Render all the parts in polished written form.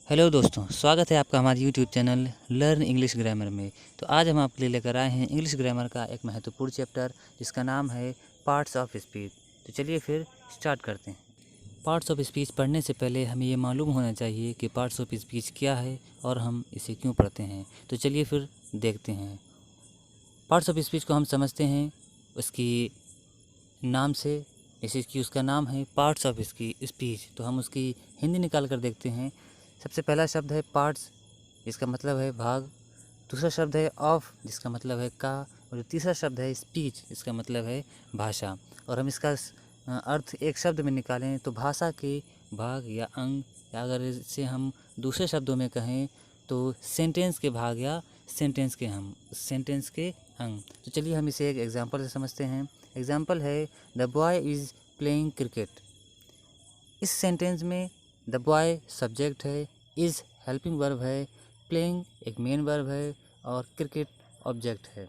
Hello दोस्तों, स्वागत है आपका हमारे YouTube channel learn English grammar में। तो आज हम आपके लिए लेकर आए हैं इंग्लिश ग्रामर का एक महत्वपूर्ण चैप्टर जिसका नाम है पार्ट्स ऑफ स्पीच। तो चलिए फिर स्टार्ट करते हैं। पार्ट्स ऑफ स्पीच पढ़ने से पहले हमें ये मालूम होना चाहिए कि पार्ट्स ऑफ स्पीच क्या है और हम इसे क्यों पढ़ते हैं। तो चलिए फिर देखते हैं। पार्ट्स ऑफ स्पीच को हम समझते हैं उसकी नाम से, जैसे कि उसका नाम है पार्ट्स ऑफ स्पीच। तो हम उसकी हिंदी निकाल कर देखते हैं। सबसे पहला शब्द है पार्ट्स, जिसका मतलब है भाग। दूसरा शब्द है ऑफ, जिसका मतलब है का। और तीसरा शब्द है स्पीच, जिसका मतलब है भाषा। और हम इसका अर्थ एक शब्द में निकालें तो भाषा के भाग या अंग, या अगर इसे हम दूसरे शब्दों में कहें तो सेंटेंस के भाग या सेंटेंस के अंग। तो चलिए हम इसे एक एग्जाम्पल से समझते हैं। एग्जाम्पल है the boy is playing cricket. इस सेंटेंस में द बॉय सब्जेक्ट है, इज़ हेल्पिंग वर्ब है, प्लेइंग एक मेन वर्ब है और क्रिकेट ऑब्जेक्ट है।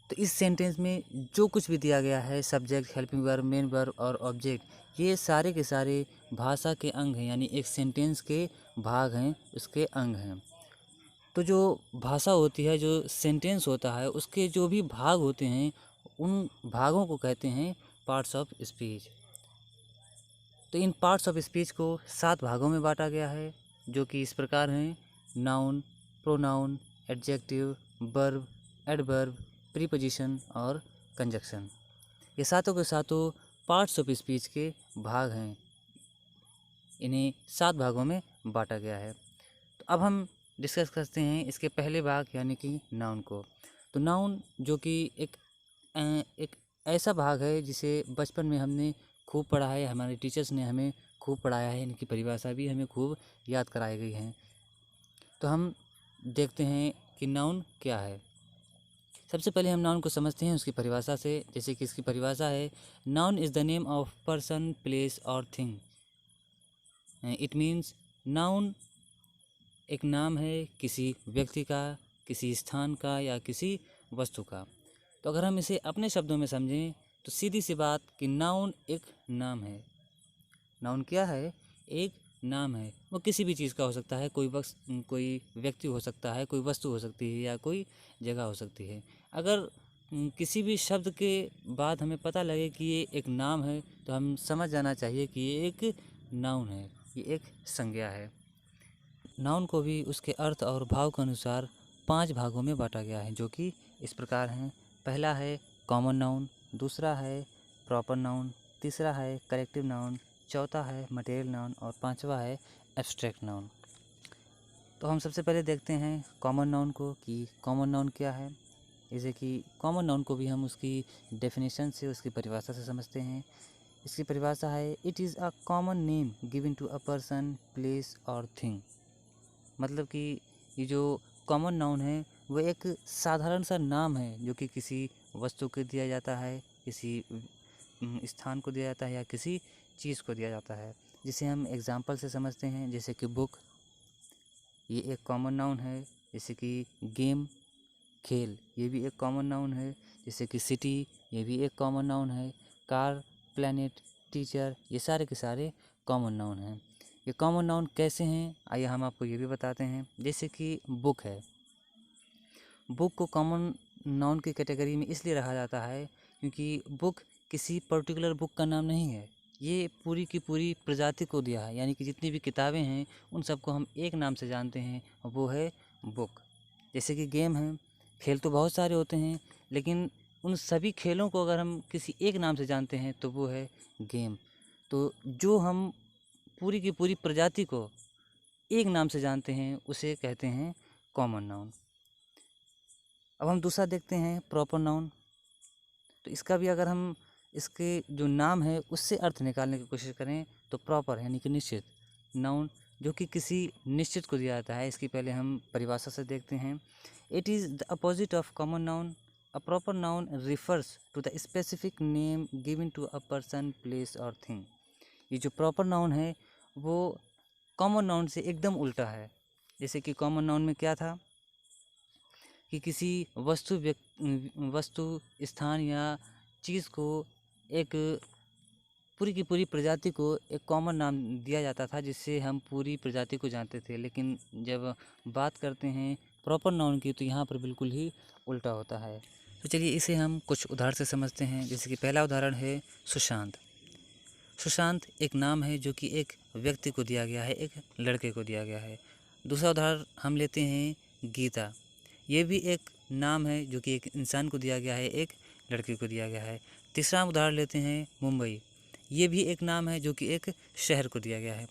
तो इस सेंटेंस में जो कुछ भी दिया गया है, subject, helping verb, main verb और ऑब्जेक्ट, ये सारे के सारे भाषा के अंग हैं, यानी एक सेंटेंस के भाग हैं, उसके अंग हैं। तो जो भाषा होती है, जो सेंटेंस होता है, उसके जो भी भाग होते हैं, उन भागों को कहते हैं पार्ट्स ऑफ स्पीच। तो इन पार्ट्स ऑफ स्पीच को 7 भागों में बांटा गया है, जो कि इस प्रकार हैं: noun, pronoun, adjective, verb, adverb, preposition और कंजक्शन। ये सातों के सातों पार्ट्स ऑफ स्पीच के भाग हैं। इन्हें 7 भागों में बांटा गया है। तो अब हम डिस्कस करते हैं इसके पहले भाग यानी कि नाउन को। तो नाउन जो कि एक ऐसा भाग है जिसे बचपन में हमने खूब पढ़ा है, हमारे टीचर्स ने हमें खूब पढ़ाया है, इनकी परिभाषा भी हमें खूब याद कराई गई है। तो हम देखते हैं कि नाउन क्या है। सबसे पहले हम नाउन को समझते हैं उसकी परिभाषा से। जैसे कि इसकी परिभाषा है, noun is the name of person, place और थिंग। इट मीन्स नाउन एक नाम है किसी व्यक्ति का, किसी स्थान का या किसी वस्तु का। तो अगर हम इसे अपने शब्दों में समझें तो सीधी सी बात कि नाउन एक नाम है। नाउन क्या है? एक नाम है। वो किसी भी चीज़ का हो सकता है, कोई व्यक्ति हो सकता है, कोई वस्तु हो सकती है या कोई जगह हो सकती है। अगर किसी भी शब्द के बाद हमें पता लगे कि ये एक नाम है तो हम समझ जाना चाहिए कि ये एक नाउन है, ये एक संज्ञा है। नाउन को भी उसके अर्थ और भाव के अनुसार 5 भागों में बांटा गया है, जो कि इस प्रकार हैं। पहला है कॉमन नाउन, दूसरा है प्रॉपर नाउन, तीसरा है करेक्टिव नाउन, चौथा है मटेरियल नाउन और पांचवा है एब्स्ट्रैक्ट नाउन। तो हम सबसे पहले देखते हैं कॉमन नाउन को कि कॉमन नाउन क्या है। जैसे कि कॉमन नाउन को भी हम उसकी डेफिनेशन से, उसकी परिभाषा से समझते हैं। इसकी परिभाषा है, it is a common name given to a person, place और थिंग। मतलब कि ये जो कॉमन नाउन है वो एक साधारण सा नाम है जो कि किसी वस्तु को दिया जाता है, किसी स्थान को दिया जाता है या किसी चीज़ को दिया जाता है, जिसे हम एग्जाम्पल से समझते हैं। जैसे कि बुक, ये एक कॉमन नाउन है। जैसे कि गेम, खेल, ये भी एक कॉमन नाउन है। जैसे कि सिटी, ये भी एक कॉमन नाउन है। कार, प्लेनेट, टीचर, ये सारे के सारे कॉमन नाउन हैं। ये कॉमन नाउन कैसे हैं, आइए हम आपको ये भी बताते हैं। जैसे कि बुक है, बुक को कॉमन नाउन की कैटेगरी में इसलिए रखा जाता है क्योंकि बुक किसी पर्टिकुलर बुक का नाम नहीं है, ये पूरी की पूरी प्रजाति को दिया है। यानी कि जितनी भी किताबें हैं उन सबको हम एक नाम से जानते हैं, वो है बुक। जैसे कि गेम है, खेल तो बहुत सारे होते हैं, लेकिन उन सभी खेलों को अगर हम किसी एक नाम से जानते हैं तो वो है गेम। तो जो हम पूरी की पूरी प्रजाति को एक नाम से जानते हैं उसे कहते हैं कॉमन नाउन। अब हम दूसरा देखते हैं प्रॉपर नाउन। तो इसका भी अगर हम इसके जो नाम है उससे अर्थ निकालने की कोशिश करें तो प्रॉपर यानी कि निश्चित नाउन, जो कि किसी निश्चित को दिया जाता है। इसकी पहले हम परिभाषा से देखते हैं। It is the opposite of common noun. A proper noun refers to the specific name given to a person, place और थिंग। ये जो प्रॉपर नाउन है वो कॉमन नाउन से एकदम उल्टा है। जैसे कि कॉमन नाउन में क्या था कि किसी वस्तु, स्थान या चीज़ को एक पूरी की पूरी प्रजाति को एक कॉमन नाम दिया जाता था, जिससे हम पूरी प्रजाति को जानते थे। लेकिन जब बात करते हैं प्रॉपर नाउन की, तो यहाँ पर बिल्कुल ही उल्टा होता है। तो चलिए इसे हम कुछ उदाहरण से समझते हैं। जैसे कि पहला उदाहरण है सुशांत। सुशांत एक नाम है जो कि एक व्यक्ति को दिया गया है, एक लड़के को दिया गया है। दूसरा उदाहरण हम लेते हैं गीता। ये भी एक नाम है जो कि एक इंसान को दिया गया है, एक लड़के को दिया गया है। तीसरा उदाहरण लेते हैं मुंबई। ये भी एक नाम है जो कि एक शहर को दिया गया है।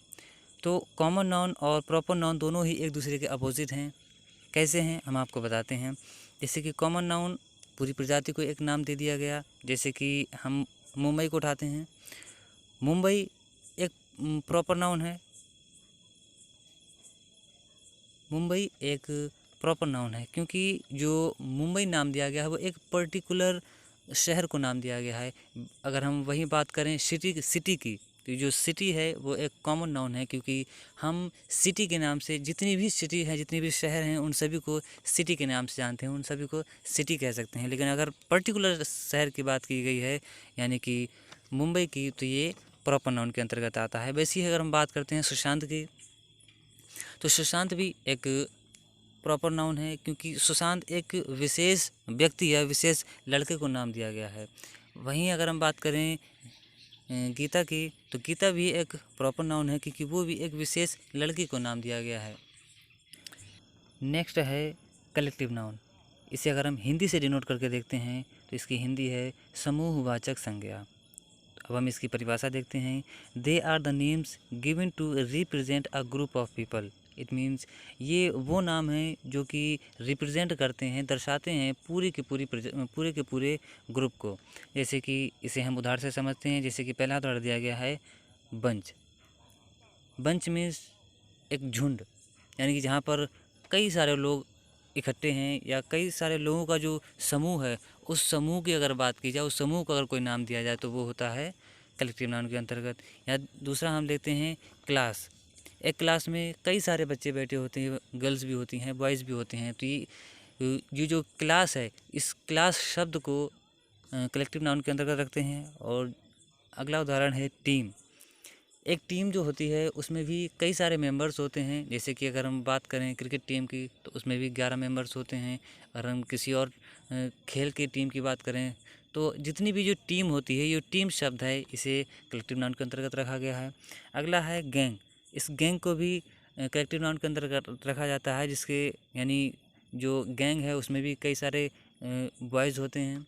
तो कॉमन नाउन और प्रॉपर नाउन दोनों ही एक दूसरे के अपोजिट हैं। कैसे हैं हम आपको बताते हैं। जैसे कि कॉमन नाउन पूरी प्रजाति को एक नाम दे दिया गया। जैसे कि हम मुंबई को उठाते हैं। मुंबई एक प्रॉपर नाउन है। मुंबई एक प्रॉपर नाउन है क्योंकि जो मुंबई नाम दिया गया है वो एक पर्टिकुलर शहर को नाम दिया गया है। अगर हम वही बात करें सिटी की, तो जो सिटी है वो एक कॉमन नाउन है, क्योंकि हम सिटी के नाम से जितनी भी सिटी है, जितने भी शहर हैं, उन सभी को सिटी के नाम से जानते हैं, उन सभी को सिटी कह सकते हैं। लेकिन अगर पर्टिकुलर शहर की बात की गई है, यानी कि मुंबई की, तो ये प्रॉपर नाउन के अंतर्गत आता है। वैसे ही अगर हम बात करते हैं सुशांत की, तो सुशांत भी एक प्रॉपर नाउन है, क्योंकि सुशांत एक विशेष व्यक्ति या विशेष लड़के को नाम दिया गया है। वहीं अगर हम बात करें गीता की, तो गीता भी एक प्रॉपर नाउन है, क्योंकि वो भी एक विशेष लड़की को नाम दिया गया है। नेक्स्ट है कलेक्टिव नाउन। इसे अगर हम हिंदी से डिनोट करके देखते हैं, तो इसकी हिंदी है समूहवाचक संज्ञा। अब हम इसकी परिभाषा देखते हैं। They are the names given to represent a group of people. It means ये वो नाम हैं जो कि रिप्रेजेंट करते हैं, दर्शाते हैं पूरे के पूरे ग्रुप को। जैसे कि इसे हम उदाहरण से समझते हैं। जैसे कि पहला उदाहरण दिया गया है बंच। बंच मीन्स एक झुंड, यानी कि जहाँ पर कई सारे लोग इकट्ठे हैं या कई सारे लोगों का जो समूह है, उस समूह की अगर बात की जाए, उस समूह को अगर कोई नाम दिया जाए, तो वो होता है कलेक्टिव नाउन के अंतर्गत। या दूसरा हम लेते हैं क्लास। एक क्लास में कई सारे बच्चे बैठे होते हैं, गर्ल्स भी होती हैं, बॉयज़ भी होते हैं। तो ये जो क्लास है, इस क्लास शब्द को कलेक्टिव नाउन के अंतर्गत रखते हैं। और अगला उदाहरण है टीम। एक टीम जो होती है उसमें भी कई सारे मेंबर्स होते हैं। जैसे कि अगर हम बात करें क्रिकेट टीम की, तो उसमें भी 11 मेंबर्स होते हैं। अगर हम किसी और खेल की टीम की बात करें, तो जितनी भी जो टीम होती है, ये टीम शब्द है, इसे कलेक्टिव नाउन के अंतर्गत रखा गया है। अगला है गैंग। इस गैंग को भी कलेक्टिव नाउन के अंतर्गत रखा जाता है, जिसके यानी जो गैंग है उसमें भी कई सारे बॉयज़ होते हैं।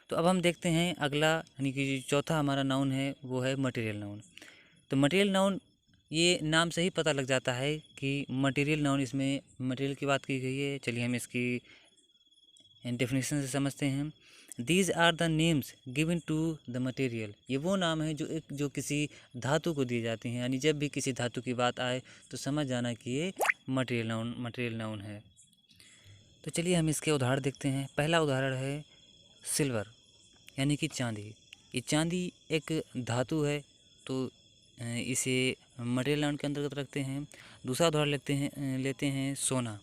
तो अब हम देखते हैं अगला, यानी कि चौथा हमारा नाउन है वो है मटेरियल नाउन। तो मटेरियल नाउन, ये नाम से ही पता लग जाता है कि मटेरियल नाउन, इसमें मटेरियल की बात की गई है। चलिए हम इसकी डेफिनेशन से समझते हैं। These are the names given to the material. ये वो नाम है जो किसी धातु को दिए जाते हैं, यानी जब भी किसी धातु की बात आए तो समझ जाना कि ये मटेरियल नाउन है। तो चलिए हम इसके उदाहरण देखते हैं। पहला उदाहरण है सिल्वर, यानी कि चांदी। ये चांदी एक धातु है, तो इसे मटेरियल नाउन के अंतर्गत रखते हैं। दूसरा उदाहरण लेते हैं सोना,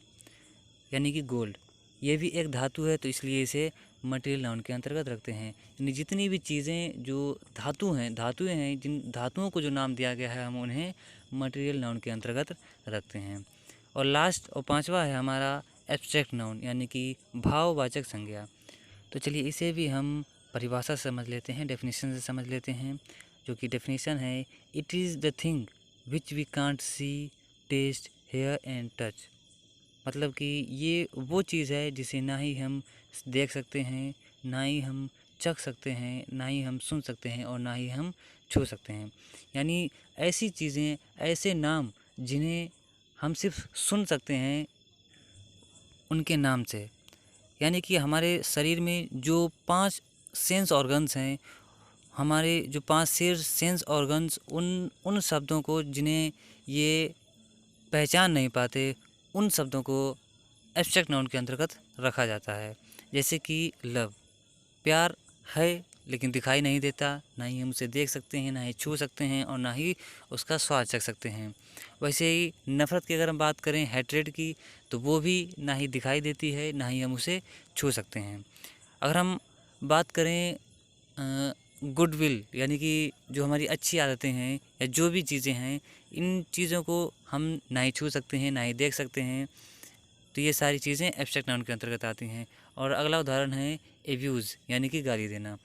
यानी कि गोल्ड। ये भी एक धातु है, तो इसलिए इसे मटेरियल नाउन के अंतर्गत रखते हैं। यानी जितनी भी चीज़ें जो धातुएं हैं, जिन धातुओं को जो नाम दिया गया है, हम उन्हें मटेरियल नाउन के अंतर्गत रखते हैं। और लास्ट और पांचवा है हमारा एब्स्ट्रैक्ट नाउन, यानी कि भाववाचक संज्ञा। तो चलिए इसे भी हम परिभाषा से समझ लेते हैं, डेफिनेशन से समझ लेते हैं। जो कि डेफिनेशन है, it is the thing which we can't see, taste, hear and touch. मतलब कि ये वो चीज़ है जिसे ना ही हम देख सकते हैं, ना ही हम चख सकते हैं, ना ही हम सुन सकते हैं, और ना ही हम छू सकते हैं। यानी ऐसी चीज़ें, ऐसे नाम जिन्हें हम सिर्फ सुन सकते हैं उनके नाम से। यानी कि हमारे शरीर में जो 5 सेंस ऑर्गन्स हैं, हमारे जो 5 सेंस ऑर्गन्स, उन शब्दों को जिन्हें ये पहचान नहीं पाते, उन शब्दों को एब्स्ट्रैक्ट नाउन के अंतर्गत रखा जाता है। जैसे कि लव, प्यार है लेकिन दिखाई नहीं देता, ना ही हम उसे देख सकते हैं, ना ही छू सकते हैं, और ना ही उसका स्वाद चख सकते हैं। वैसे ही नफ़रत की अगर हम बात करें, हैट्रेड की, तो वो भी ना ही दिखाई देती है, ना ही हम उसे छू सकते हैं। अगर हम बात करें गुडविल यानी कि जो हमारी अच्छी आदतें हैं या जो भी चीज़ें हैं, इन चीज़ों को हम ना ही छू सकते हैं ना ही देख सकते हैं। तो ये सारी चीज़ें एब्स्ट्रैक्ट नाउन के अंतर्गत आती हैं। और अगला उदाहरण है एब्यूज़ यानी कि गाली देना।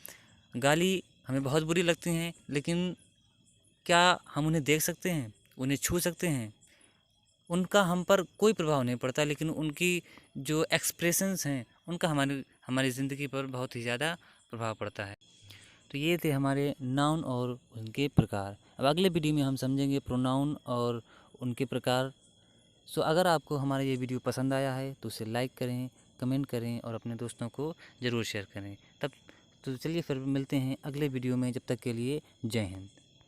गाली हमें बहुत बुरी लगती हैं, लेकिन क्या हम उन्हें देख सकते हैं, उन्हें छू सकते हैं? उनका हम पर कोई प्रभाव नहीं पड़ता, लेकिन उनकी जो एक्सप्रेशंस हैं उनका हमारी हमारी ज़िंदगी पर बहुत ही ज़्यादा प्रभाव पड़ता है। तो ये थे हमारे नाउन और उनके प्रकार। अब अगले वीडियो में हम समझेंगे प्रोनाउन और उनके प्रकार। सो अगर आपको हमारा ये वीडियो पसंद आया है तो उसे लाइक करें, कमेंट करें और अपने दोस्तों को ज़रूर शेयर करें। तब तो चलिए फिर मिलते हैं अगले वीडियो में, जब तक के लिए जय हिंद।